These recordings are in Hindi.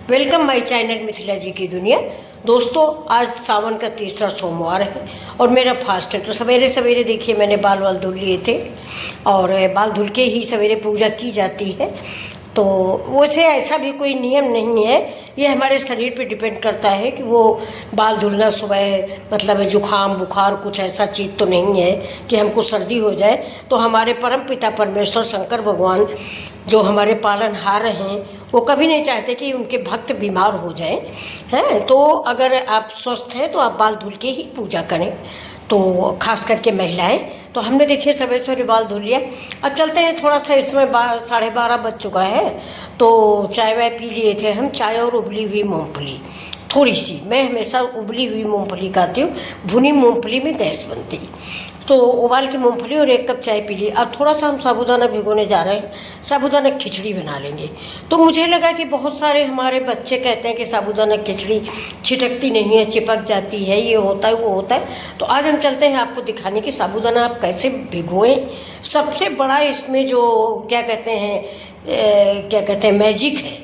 वेलकम माय चैनल मिथिला जी की दुनिया। दोस्तों, आज सावन का तीसरा सोमवार है और मेरा फास्ट है। तो सवेरे सवेरे देखिए मैंने बाल धुल लिए थे और बाल धुल के ही सवेरे पूजा की जाती है। तो वैसे ऐसा भी कोई नियम नहीं है, ये हमारे शरीर पे डिपेंड करता है कि वो बाल धुलना सुबह मतलब जुखाम बुखार कुछ ऐसा चीज़ तो नहीं है कि हमको सर्दी हो जाए। तो हमारे परम पिता परमेश्वर शंकर भगवान जो हमारे पालनहार हैं वो कभी नहीं चाहते कि उनके भक्त बीमार हो जाएं, हैं। तो अगर आप स्वस्थ हैं तो आप बाल धुल के ही पूजा करें, तो खास करके महिलाएं। तो हमने देखिए सवेरे सवेरे बाल धुल लिया। अब चलते हैं, थोड़ा सा इसमें 12:30 बज चुका है। तो चाय वाय पी लिए थे हम, चाय और उबली हुई मूँगफली थोड़ी सी। मैं हमेशा उबली हुई मूँगफली खाती हूँ, भुनी मूँगफली में गैस बनती। तो उबाल के मूँगफली और 1 कप चाय पी ली। अब थोड़ा सा हम साबूदाना भिगोने जा रहे हैं, साबूदाना खिचड़ी बना लेंगे। तो मुझे लगा कि बहुत सारे हमारे बच्चे कहते हैं कि साबूदाना खिचड़ी छिटकती नहीं है, चिपक जाती है, ये होता है वो होता है। तो आज हम चलते हैं आपको दिखाने कि साबूदाना आप कैसे भिगोएं। सबसे बड़ा इसमें जो क्या कहते हैं मैजिक है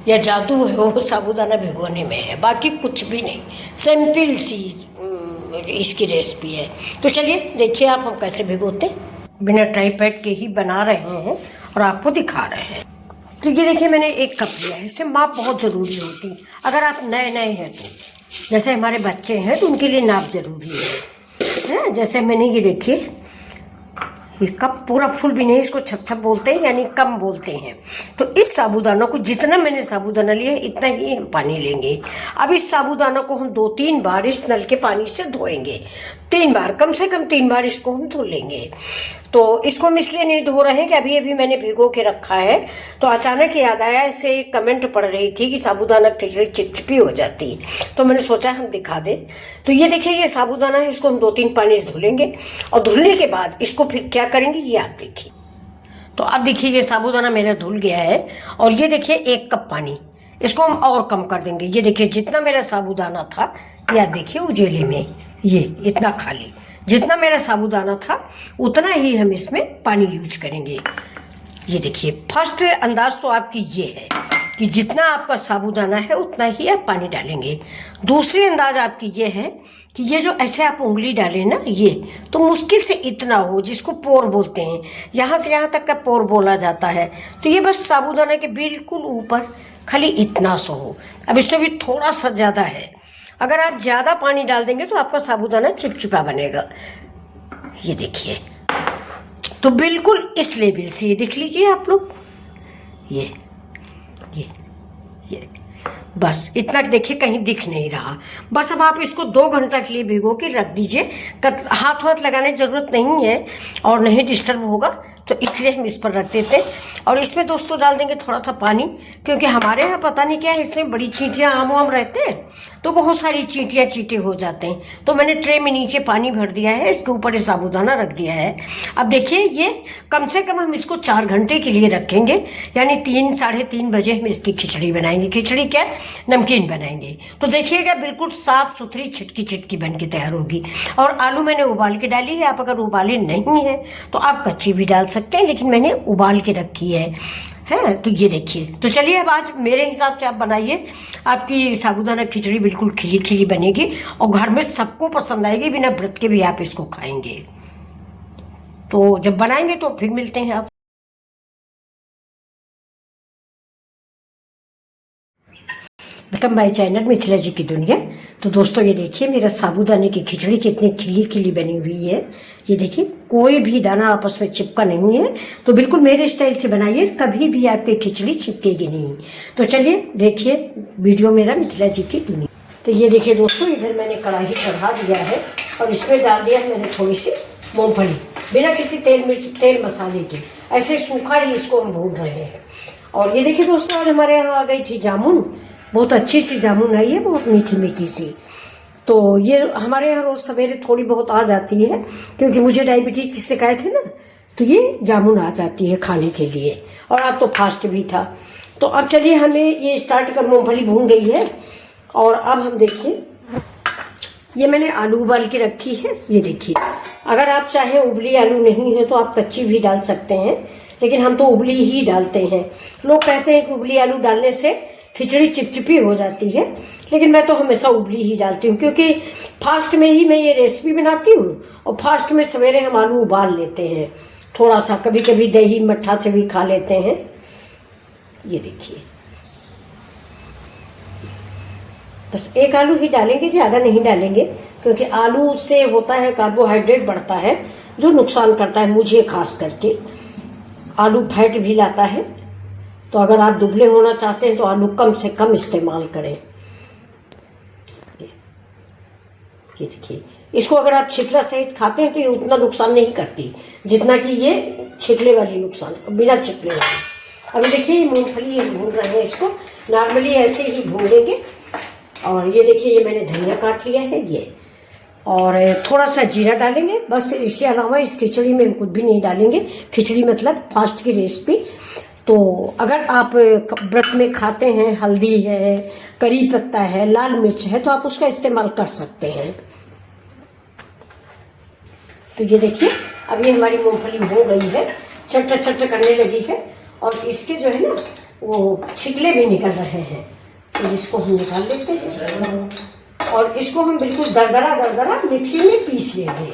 या जादू है, वो साबूदाना भिगोने में है, बाकी कुछ भी नहीं। सिंपल सी इसकी रेसिपी है। तो चलिए देखिए आप हम कैसे भिगोते बिना ट्राईपैड के ही बना रहे हैं और आपको दिखा रहे हैं। तो ये देखिए मैंने 1 कप लिया है। इससे माप बहुत ज़रूरी होती। अगर आप नए हैं तो जैसे हमारे बच्चे हैं तो उनके लिए नाप ज़रूरी है ना। जैसे मैंने ये देखिए ये कप पूरा फुल भी नहीं, इसको छप बोलते हैं यानी कम बोलते हैं। तो इस साबूदाना को जितना मैंने साबूदाना लिया इतना ही हम पानी लेंगे। अब इस साबूदाना को हम 2-3 बार इस नल के पानी से धोएंगे। 3 बार, कम से कम 3 बार इसको हम धो लेंगे। तो इसको हम इसलिए नहीं धो रहे हैं कि अभी अभी मैंने भिगो के रखा है। तो अचानक याद आया, ऐसे कमेंट पढ़ रही थी कि साबूदाना खिचड़ी चिपचिपी हो जाती, तो मैंने सोचा हम दिखा दें। तो ये देखिए ये साबूदाना है, इसको हम 2-3 पानी से धुलेंगे और धुलने के बाद इसको फिर क्या करेंगे ये आप देखिए। तो अब देखिए ये साबूदाना मेरा धुल गया है और ये देखिए 1 कप पानी, इसको हम और कम कर देंगे। ये देखिए जितना मेरा साबूदाना था, ये आप देखिए उजेले में ये इतना खाली, जितना मेरा साबूदाना था उतना ही हम इसमें पानी यूज करेंगे। ये देखिए फर्स्ट अंदाज तो आपकी ये है कि जितना आपका साबूदाना है उतना ही आप पानी डालेंगे। दूसरी अंदाज आपकी ये है कि ये जो ऐसे आप उंगली डालें ना, ये तो मुश्किल से इतना हो, जिसको पोर बोलते हैं, यहाँ से यहाँ तक का पोर बोला जाता है। तो ये बस साबूदाना के बिल्कुल ऊपर खाली इतना सा हो। अब इसमें भी थोड़ा सा ज़्यादा है, अगर आप ज़्यादा पानी डाल देंगे तो आपका साबूदाना चिपचिपा बनेगा। ये देखिए तो बिल्कुल इस लेवल से ये देख लीजिए आप लोग, ये बस इतना देखिए, कहीं दिख नहीं रहा। बस अब आप इसको 2 घंटा के लिए भिगो के रख दीजिए। हाथ लगाने की ज़रूरत नहीं है और नहीं डिस्टर्ब होगा, तो इसलिए हम इस पर रख देते हैं। और इसमें दोस्तों डाल देंगे थोड़ा सा पानी, क्योंकि हमारे यहाँ पता नहीं क्या है, इसमें बड़ी चींटियाँ आम वाम रहते हैं तो बहुत सारी चींटियाँ चींटे हो जाते हैं। तो मैंने ट्रे में नीचे पानी भर दिया है, इसके ऊपर ये साबूदाना रख दिया है। अब देखिए ये कम से कम हम इसको 4 घंटे के लिए रखेंगे, यानी 3-3:30 बजे हम इसकी खिचड़ी बनाएंगे। खिचड़ी क्या, नमकीन बनाएंगे। तो देखिएगा बिल्कुल साफ सुथरी छिटकी बन के तैयार होगी। और आलू मैंने उबाल के डाली है, आप अगर उबाले नहीं है तो आप कच्ची भी डाल सकते हैं, लेकिन मैंने उबाल के रखी है। तो ये देखिए। तो चलिए अब आज मेरे हिसाब से आप बनाइए, आपकी साबूदाना खिचड़ी बिल्कुल खिली खिली बनेगी और घर में सबको पसंद आएगी। बिना व्रत के भी आप इसको खाएंगे। तो जब बनाएंगे तो फिर मिलते हैं आप। वेलकम माय चैनल मिथिला जी की दुनिया। तो दोस्तों ये देखिए मेरा साबूदाने की खिचड़ी कितनी खिली खिली बनी हुई है। ये देखिए कोई भी दाना आपस में चिपका नहीं है। तो बिल्कुल मेरे स्टाइल से बनाइए, कभी भी आपकी खिचड़ी चिपकेगी नहीं। तो चलिए देखिए वीडियो मेरा मिथिला जी की दुनिया। तो ये देखिए दोस्तों, इधर मैंने कढ़ाई चढ़ा दिया है और इसमें डाल दिया है मैंने थोड़ी सी मूँगफली, बिना किसी तेल मसाले के, ऐसे सूखा ही इसको हम भून रहे हैं। और ये देखिए दोस्तों, आज हमारे यहाँ आ गई थी जामुन, बहुत अच्छी सी जामुन आई है, बहुत मीठी मीठी सी। तो ये हमारे यहाँ रोज़ सवेरे थोड़ी बहुत आ जाती है, क्योंकि मुझे डायबिटीज़ की शिकायत है ना, तो ये जामुन आ जाती है खाने के लिए। और आज तो फास्ट भी था। तो अब चलिए हमें ये स्टार्ट कर, मूँगफली भून गई है। और अब हम देखिए ये मैंने आलू उबाल के रखी है। ये देखिए, अगर आप चाहें उबली आलू नहीं है तो आप कच्ची भी डाल सकते हैं, लेकिन हम तो उबली ही डालते हैं। लोग कहते हैं कि उबली आलू डालने से खिचड़ी चिपचिपी हो जाती है। लेकिन मैं तो हमेशा उबली ही डालती हूँ, क्योंकि फास्ट में ही मैं ये रेसिपी बनाती हूँ। और फास्ट में सवेरे हम आलू उबाल लेते हैं, थोड़ा सा कभी कभी दही मट्ठा से भी खा लेते हैं। ये देखिए, बस एक आलू ही डालेंगे, ज़्यादा नहीं डालेंगे, क्योंकि आलू से होता है कार्बोहाइड्रेट बढ़ता है जो नुकसान करता है मुझे खास करके। आलू फैट भी लाता है, तो अगर आप दुबले होना चाहते हैं तो आलू कम से कम इस्तेमाल करें। ये देखिए, इसको अगर आप छिकला सहित खाते हैं तो ये उतना नुकसान नहीं करती जितना कि ये छिकले वाली नुकसान, बिना छिकले वाली। अभी देखिए ये मूंगफली भून रहे हैं, इसको नॉर्मली ऐसे ही भून लेंगे। और ये देखिए, ये मैंने धनिया काट लिया है ये, और थोड़ा सा जीरा डालेंगे बस। इसके अलावा इस खिचड़ी में हम कुछ भी नहीं डालेंगे। खिचड़ी मतलब फास्ट की रेसिपी। तो अगर आप व्रत में खाते हैं, हल्दी है, करी पत्ता है, लाल मिर्च है, तो आप उसका इस्तेमाल कर सकते हैं। तो ये देखिए, अब ये हमारी मूंगफली हो गई है, चट चट करने लगी है, और इसके जो है ना वो छिकले भी निकल रहे हैं। तो इसको हम निकाल लेते हैं, और इसको हम बिल्कुल दरदरा दरदरा मिक्सी में पीस लेंगे।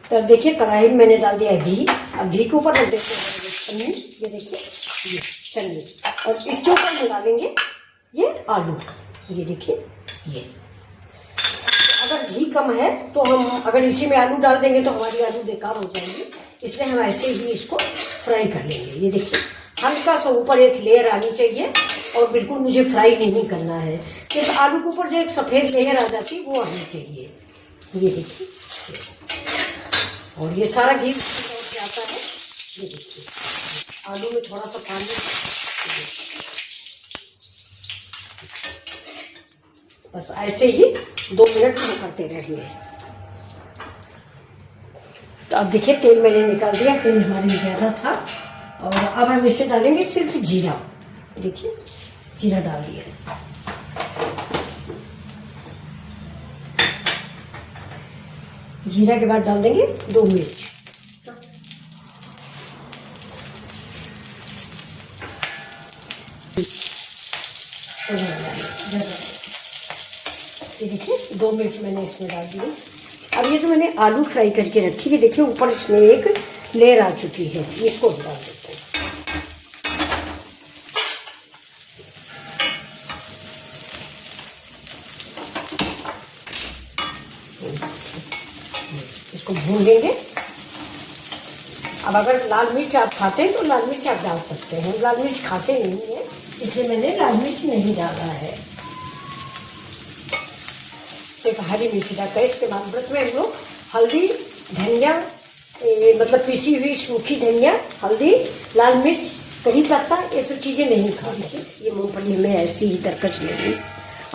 तो देखिए, कढ़ाई में मैंने डाल दिया घी। अब घी के ऊपर रख देते हैं पन्नी। ये देखिए, ये चलिए, और इसके ऊपर हम डालेंगे ये आलू। ये देखिए, ये अगर घी कम है तो हम अगर इसी में आलू डाल देंगे तो हमारी आलू बेकार हो जाएंगे, इसलिए हम ऐसे ही इसको फ्राई कर लेंगे। ये देखिए, हल्का सा ऊपर एक लेयर आनी चाहिए, और बिल्कुल मुझे फ्राई नहीं करना है, क्योंकि आलू के ऊपर जो एक सफ़ेद लेयर आ जाती है वो आनी चाहिए। ये देखिए, और ये सारा घी से आता है। ये देखिए, आलू में थोड़ा सा पानी, बस ऐसे ही 2 मिनट हम करते रहेंगे। तो अब देखिए, तेल मैंने निकाल दिया, तेल हमारे ज़्यादा था, और अब हम इसे डालेंगे सिर्फ जीरा। देखिए, जीरा डाल दिया। जीरा के बाद डाल देंगे 2 मिर्च। ये देखिए, 2 मिर्च मैंने इसमें डाल दिए। अब ये जो मैंने आलू फ्राई करके रखी है, देखिए ऊपर इसमें एक लेयर आ चुकी है, इसको डाल देते हैं। इसको भून लेंगे। अब अगर लाल मिर्च आप खाते हैं तो लाल मिर्च आप डाल सकते हैं। लाल मिर्च खाते नहीं है, इसलिए मैंने लाल मिर्च नहीं डाला है, सिर्फ हरी मिर्च डालता है। इसके बाद व्रत में हम लोग हल्दी, धनिया, मतलब पीसी हुई सूखी धनिया, हल्दी, लाल मिर्च, करी पत्ता, ये सब चीज़ें नहीं खाते। ये मूंगफली में ऐसी ही दरकश लेंगे।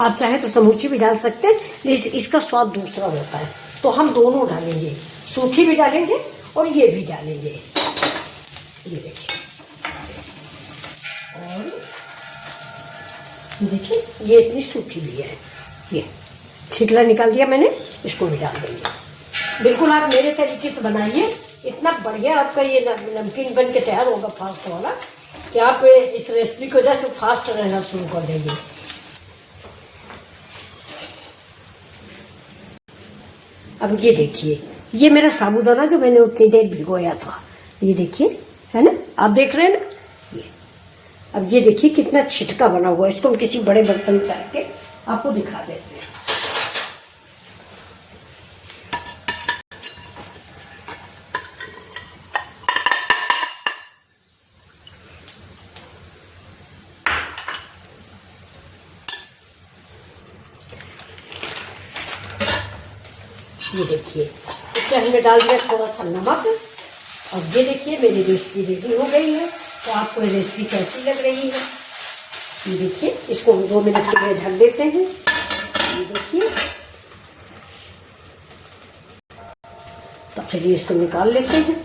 आप चाहे तो समूची भी डाल सकते हैं, लेकिन इसका स्वाद दूसरा होता है। तो हम दोनों डालेंगे, सूखी भी डालेंगे और ये भी डालेंगे। ये देखिए, और देखिए, ये इतनी सूखी भी है। ये छिकला निकाल दिया मैंने, इसको भी डाल देंगे। बिल्कुल आप मेरे तरीके से बनाइए, इतना बढ़िया आपका ये नमकीन बन के तैयार होगा फास्ट वाला, कि आप इस रेसिपी की वजह से फास्ट रहना शुरू कर देंगे। अब ये देखिए, ये मेरा साबूदाना जो मैंने उतनी देर भिगोया था, ये देखिए, है ना, आप देख रहे हैं ना ये। अब ये देखिए कितना छिटका बना हुआ है। इसको हम किसी बड़े बर्तन में करके आपको दिखा देते हैं। ये देखिए, इसमें हमने डाल दिया थोड़ा सा नमक। और ये देखिए, मेरी रेसिपी रेडी हो गई है। तो आपको ये रेसिपी कैसी लग रही है? ये देखिए, इसको हम 2 मिनट के लिए ढक देते हैं। ये देखिए, तो चलिए इसको निकाल लेते हैं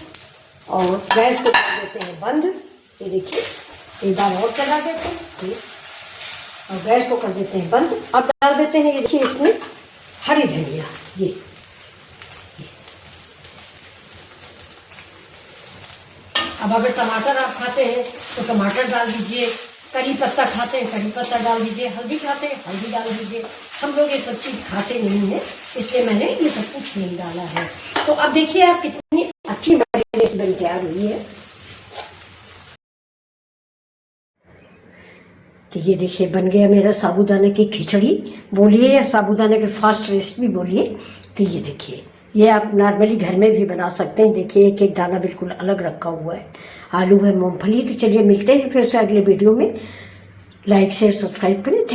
और गैस को कर देते हैं बंद। ये देखिए, एक बार और चला देते हैं और गैस को कर देते हैं बंद। अब डाल देते हैं, ये देखिए, इसमें हरी धनिया। ये अब अगर टमाटर आप खाते हैं तो टमाटर डाल दीजिए, करी पत्ता खाते हैं करी पत्ता डाल दीजिए, हल्दी खाते हैं हल्दी डाल दीजिए। हम लोग ये सब चीज़ खाते नहीं हैं, इसलिए मैंने ये सब कुछ नहीं डाला है। तो अब देखिए आप कितनी अच्छी मैरिनेड बन तैयार हुई है। तो ये देखिए बन गया मेरा साबूदाने की खिचड़ी बोलिए या साबूदाने की फास्ट रेसिपी बोलिए। तो ये देखिए, ये आप नॉर्मली घर में भी बना सकते हैं। देखिए एक एक दाना बिल्कुल अलग रखा हुआ है, आलू है, मूंगफली। तो चलिए मिलते हैं फिर से अगले वीडियो में। लाइक शेयर सब्सक्राइब करें।